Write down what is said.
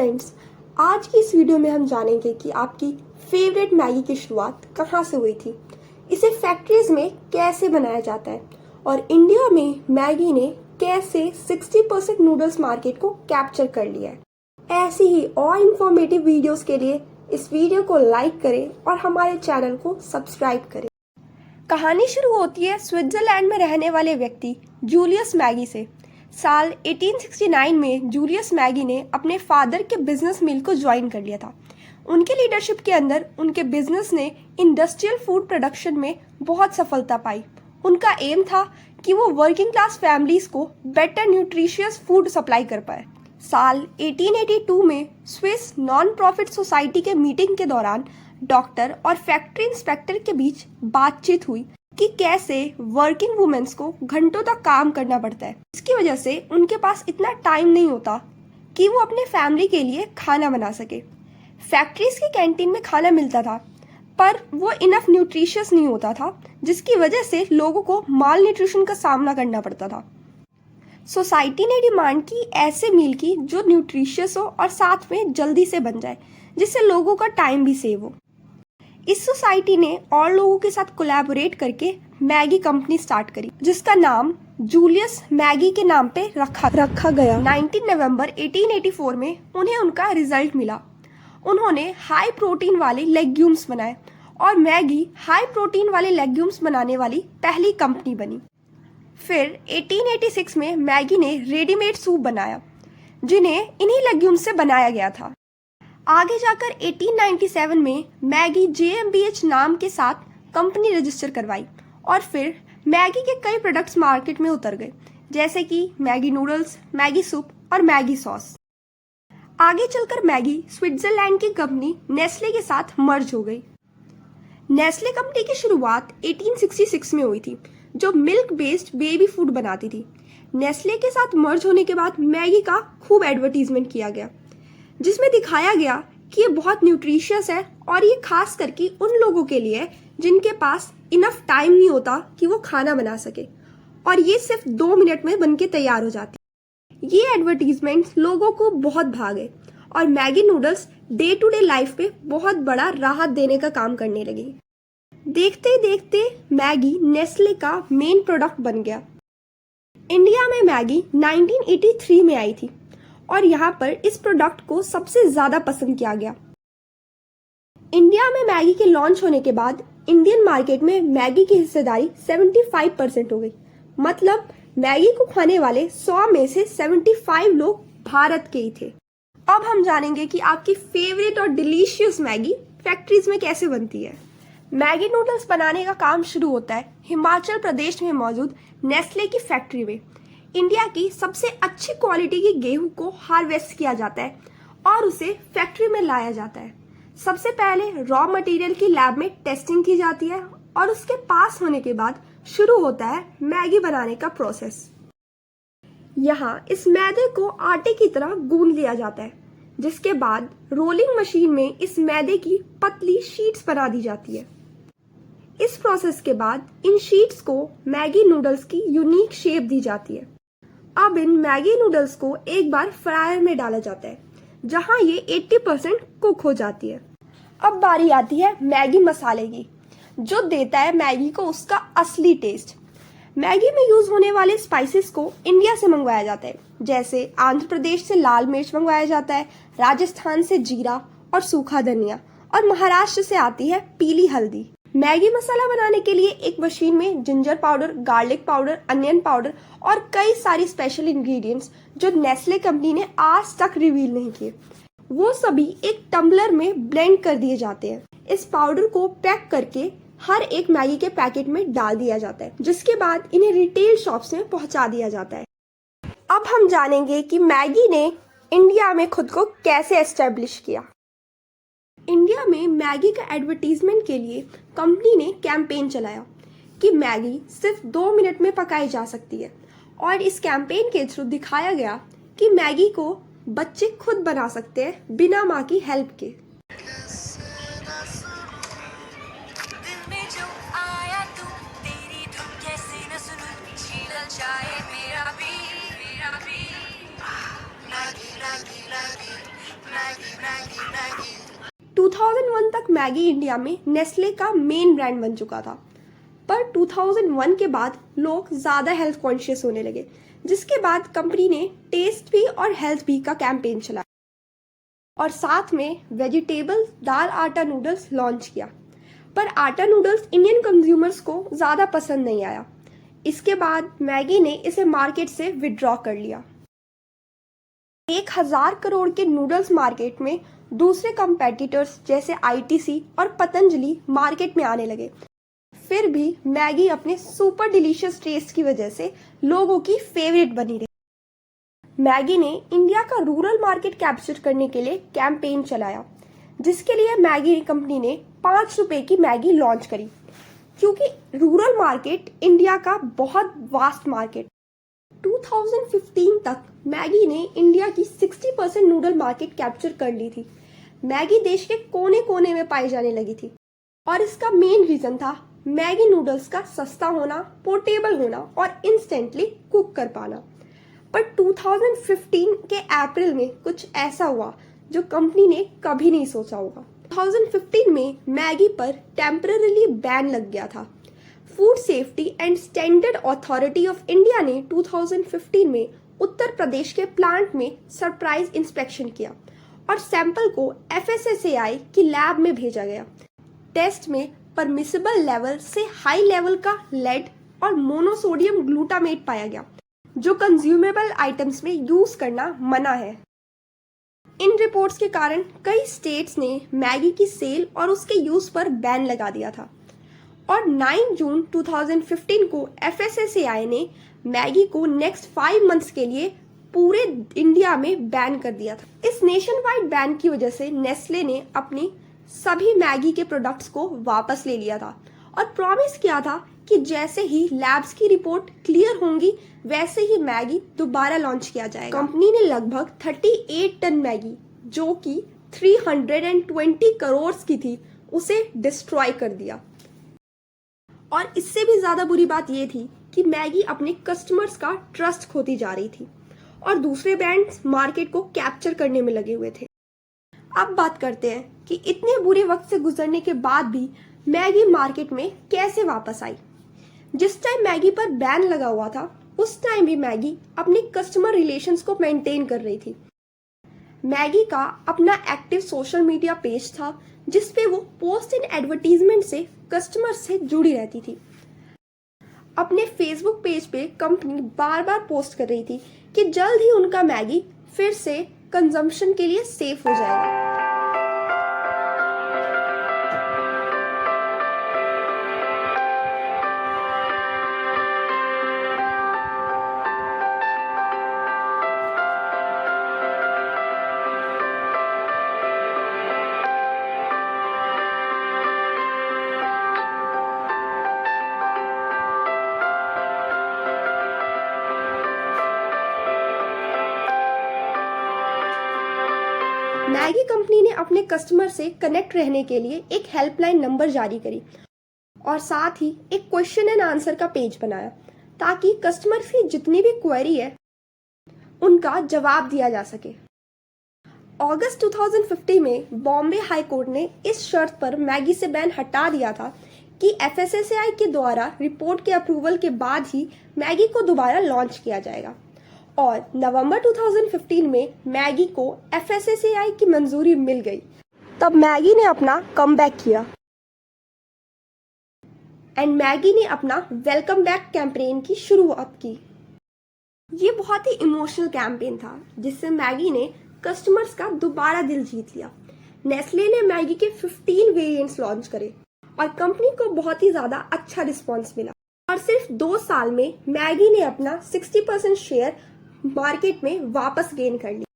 Friends, आज की इस वीडियो में हम जानेंगे कि आपकी फेवरेट मैगी की शुरुआत कहाँ से हुई थी, इसे फैक्ट्रीज में कैसे बनाया जाता है और इंडिया में मैगी ने कैसे 60% नूडल्स मार्केट को कैप्चर कर लिया है। ऐसी ही और इन्फॉर्मेटिव वीडियोस के लिए इस वीडियो को लाइक करें और हमारे चैनल को सब्सक्राइब करें। कहानी शुरू होती है स्विट्जरलैंड में रहने वाले व्यक्ति जूलियस मैगी से। साल 1869 में जूलियस मैगी ने अपने फादर के बिजनेस मिल को ज्वाइन कर लिया था। उनके लीडरशिप के अंदर उनके बिजनेस ने इंडस्ट्रियल फूड प्रोडक्शन में बहुत सफलता पाई। उनका एम था कि वो वर्किंग क्लास फैमिलीज को बेटर न्यूट्रिशियस फूड सप्लाई कर पाए। साल 1882 में स्विस नॉन प्रॉफिट सोसाइटी के मीटिंग के दौरान डॉक्टर और फैक्ट्री इंस्पेक्टर के बीच बातचीत हुई कि कैसे वर्किंग वुमेन्स को घंटों तक काम करना पड़ता है। इसकी वजह से उनके पास इतना टाइम नहीं होता कि वो अपने फैमिली के लिए खाना बना सके। फैक्ट्रीज की कैंटीन में खाना मिलता था पर वो इनफ न्यूट्रिशियस नहीं होता था, जिसकी वजह से लोगों को माल न्यूट्रिशन का सामना करना पड़ता था। सोसाइटी ने डिमांड की ऐसे मील की जो न्यूट्रिशियस हो और साथ में जल्दी से बन जाए, जिससे लोगों का टाइम भी सेव हो। इस सोसाइटी ने और लोगों के साथ कोलैबोरेट करके मैगी कंपनी स्टार्ट करी, जिसका नाम जूलियस मैगी के नाम पे रखा गया। 19 नवंबर 1884 में उन्हें उनका रिजल्ट मिला। उन्होंने हाई प्रोटीन वाले लेग्यूम्स बनाए और मैगी हाई प्रोटीन वाले लेग्यूम्स बनाने वाली पहली कंपनी बनी। फिर 1886 में मैगी ने रेडीमेड सूप बनाया, जिन्हें इन्हीं लेग्यूम्स से बनाया गया था। आगे जाकर 1897 में मैगी JMBH नाम के साथ कंपनी रजिस्टर करवाई और फिर मैगी के कई प्रोडक्ट्स मार्केट में उतर गए, जैसे कि मैगी नूडल्स, मैगी सूप और मैगी सॉस। आगे चलकर मैगी स्विट्जरलैंड की कंपनी नेस्ले के साथ मर्ज हो गई। नेस्ले कंपनी की शुरुआत 1866 में हुई थी, जो मिल्क बेस्ड बेबी फूड बनाती थी। नेस्ले के साथ मर्ज होने के बाद मैगी का खूब एडवर्टीजमेंट किया गया, जिसमें दिखाया गया कि ये बहुत न्यूट्रिशियस है और ये खास करके उन लोगों के लिए है जिनके पास इनफ टाइम नहीं होता कि वो खाना बना सके, और ये सिर्फ 2 मिनट में बनके तैयार हो जाती। ये एडवर्टीजमेंट्स लोगों को बहुत भागे और Maggi noodles day to day life पे बहुत बड़ा राहत देने का काम करने लगी। देखते ही देखते मैगी नेस्ले का मेन प्रोडक्ट बन गया। इंडिया में मैगी 1983 में आई थी और यहाँ पर इस प्रोडक्ट को सबसे ज्यादा पसंद किया गया। इंडिया में मैगी के लॉन्च होने के बाद इंडियन मार्केट में मैगी की हिस्सेदारी 75% हो गई। मतलब मैगी को खाने वाले 100 में से 75 लोग भारत के ही थे। अब हम जानेंगे कि आपकी फेवरेट और डिलीशियस मैगी फैक्ट्रीज में कैसे बनती है। मैगी नूडल्स बनाने का काम शुरू होता है हिमाचल प्रदेश में मौजूद नेस्ले की फैक्ट्री में। इंडिया की सबसे अच्छी क्वालिटी की गेहूं को हार्वेस्ट किया जाता है और उसे फैक्ट्री में लाया जाता है। सबसे पहले रॉ मटेरियल की लैब में टेस्टिंग की जाती है और उसके पास होने के बाद शुरू होता है मैगी बनाने का प्रोसेस। यहाँ इस मैदे को आटे की तरह गूंद लिया जाता है, जिसके बाद रोलिंग मशीन में इस मैदे की पतली शीट्स बना दी जाती है। इस प्रोसेस के बाद इन शीट्स को मैगी नूडल्स की यूनिक शेप दी जाती है। अब इन मैगी नूडल्स को एक बार फ्रायर में डाला जाता है, जहां ये 80% कुक हो जाती है। अब बारी आती है मैगी मसाले की, जो देता है मैगी को उसका असली टेस्ट। मैगी में यूज होने वाले स्पाइसेस को इंडिया से मंगवाया जाता है, जैसे आंध्र प्रदेश से लाल मिर्च मंगवाया जाता है, राजस्थान से जीरा और सूखा धनिया, और महाराष्ट्र से आती है पीली हल्दी। मैगी मसाला बनाने के लिए एक मशीन में ginger powder, garlic powder, onion powder और कई सारी स्पेशल इंग्रेडिएंट्स जो नेस्ले कंपनी ने आज तक रिवील नहीं किए, वो सभी एक टम्बलर में ब्लेंड कर दिए जाते हैं। इस पाउडर को पैक करके हर एक मैगी के पैकेट में डाल दिया जाता है, जिसके बाद इन्हें रिटेल शॉप्स में पहुंचा दिया जाता है। अब हम जानेंगे कि मैगी ने इंडिया में खुद को कैसे एस्टेब्लिश किया। इंडिया में मैगी का एडवर्टीजमेंट के लिए कंपनी ने कैंपेन चलाया कि मैगी सिर्फ 2 मिनट में पकाई जा सकती है, और इस कैंपेन के थ्रू दिखाया गया कि मैगी को बच्चे खुद बना सकते हैं बिना माँ की हेल्प के। 2001 तक मैगी इंडिया में नेस्ले का मेन ब्रांड बन चुका था, पर 2001 के बाद लोग ज़्यादा हेल्थ कॉन्शियस होने लगे, जिसके बाद कंपनी ने टेस्ट भी और हेल्थ भी का कैंपेन चलाया और साथ में वेजिटेबल दाल आटा नूडल्स लॉन्च किया। पर आटा नूडल्स इंडियन कंज्यूमर्स को ज़्यादा पसंद नहीं आया। इसके बाद मैगी ने इसे मार्केट से विड्रॉ कर लिया। 1000 करोड़ के नूडल्स मार्केट में दूसरे कंपेटिटर्स जैसे आईटीसी और पतंजलि मार्केट में आने लगे। फिर भी मैगी अपने सुपर डिलीशियस टेस्ट की वजह से लोगों की फेवरेट बनी रही। मैगी ने इंडिया का रूरल मार्केट कैप्चर करने के लिए कैंपेन चलाया, जिसके लिए मैगी कंपनी ने 5 रुपए की मैगी लॉन्च करी, क्योंकि रूरल मार्केट इंडिया का बहुत वास्ट मार्केट। 2015 तक मैगी ने इंडिया की 60% नूडल मार्केट कैप्चर कर ली थी। मैगी देश के कोने कोने में पाई जाने लगी थी और इसका मेन रीजन था मैगी नूडल्स का सस्ता होना, पोर्टेबल होना और इंस्टेंटली कुक कर पाना। पर 2015 के अप्रैल में कुछ ऐसा हुआ जो कंपनी ने कभी नहीं सोचा होगा। 2015 में मैगी पर टेम्पररीली बैन लग गया था। Food safety and standard authority of India ने 2015 में उत्तर प्रदेश के प्लांट में सरप्राइज इंस्पेक्शन किया और सैंपल को FSSAI की लैब में भेजा गया। टेस्ट में परमिसिबल लेवल से हाई लेवल का लेड और मोनोसोडियम ग्लूटामेट पाया गया, जो कंज्यूमेबल आइटम्स में यूज करना मना है। इन रिपोर्ट्स के कारण कई स्टेट्स ने मैगी की सेल और उसके यूज पर बैन लगा दिया था और 9 जून 2015 को FSSAI ने मैगी को नेक्स्ट 5 मंथ्स के लिए पूरे इंडिया में बैन कर दिया था। इस नेशन वाइड बैन की वजह से नेस्ले ने अपनी सभी मैगी के प्रोडक्ट्स को वापस ले लिया था और प्रॉमिस किया था कि जैसे ही लैब्स की रिपोर्ट क्लियर होंगी वैसे ही मैगी दोबारा लॉन्च किया जाएगा। कंपनी ने लगभग 38 टन मैगी, जो कि 320 करोड़ की थी, उसे डिस्ट्रॉय कर दिया। और इससे भी ज्यादा बुरी बात यह थी कि मैगी अपने कस्टमर्स का ट्रस्ट खोती जा रही थी और दूसरे ब्रांड्स मार्केट को कैप्चर करने में लगे हुए थे। अब बात करते हैं कि इतने बुरे वक्त से गुजरने के बाद भी मैगी मार्केट में कैसे वापस आई। जिस टाइम मैगी पर बैन लगा हुआ था, उस टाइम भी मैगी अपने कस्टमर रिलेशंस को मेंटेन कर रही थी। मैगी का अपना एक्टिव सोशल मीडिया पेज था, जिसपे वो पोस्ट इन एडवर्टीजमेंट से कस्टमर से जुड़ी रहती थी। अपने फेसबुक पेज पे कंपनी बार बार पोस्ट कर रही थी कि जल्द ही उनका मैगी फिर से कंजम्पशन के लिए सेफ हो जाएगा। मैगी कंपनी ने अपने कस्टमर से कनेक्ट रहने के लिए एक हेल्पलाइन नंबर जारी करी और साथ ही एक क्वेश्चन एंड आंसर का पेज बनाया, ताकि कस्टमर की जितनी भी क्वेरी है उनका जवाब दिया जा सके। अगस्त 2015 में बॉम्बे हाई कोर्ट ने इस शर्त पर मैगी से बैन हटा दिया था कि FSSAI के द्वारा रिपोर्ट के अप्रूवल के बाद ही मैगी को दोबारा लॉन्च किया जाएगा। और नवंबर 2015 में मैगी को FSSAI की मंजूरी मिल गई। तब मैगी ने अपना कमबैक किया एंड मैगी ने अपना वेलकम बैक कैंपेन की शुरुआत की। ये बहुत ही इमोशनल कैंपेन था, जिससे मैगी ने कस्टमर्स का दोबारा दिल जीत लिया। नेस्ले ने मैगी के 15 वेरिएंट्स लॉन्च करे और कंपनी को बहुत ही ज्यादा अच्छा रिस्पॉन्स मिला और सिर्फ 2 साल में मैगी ने अपना 60% शेयर मार्केट में वापस गेन कर लिया।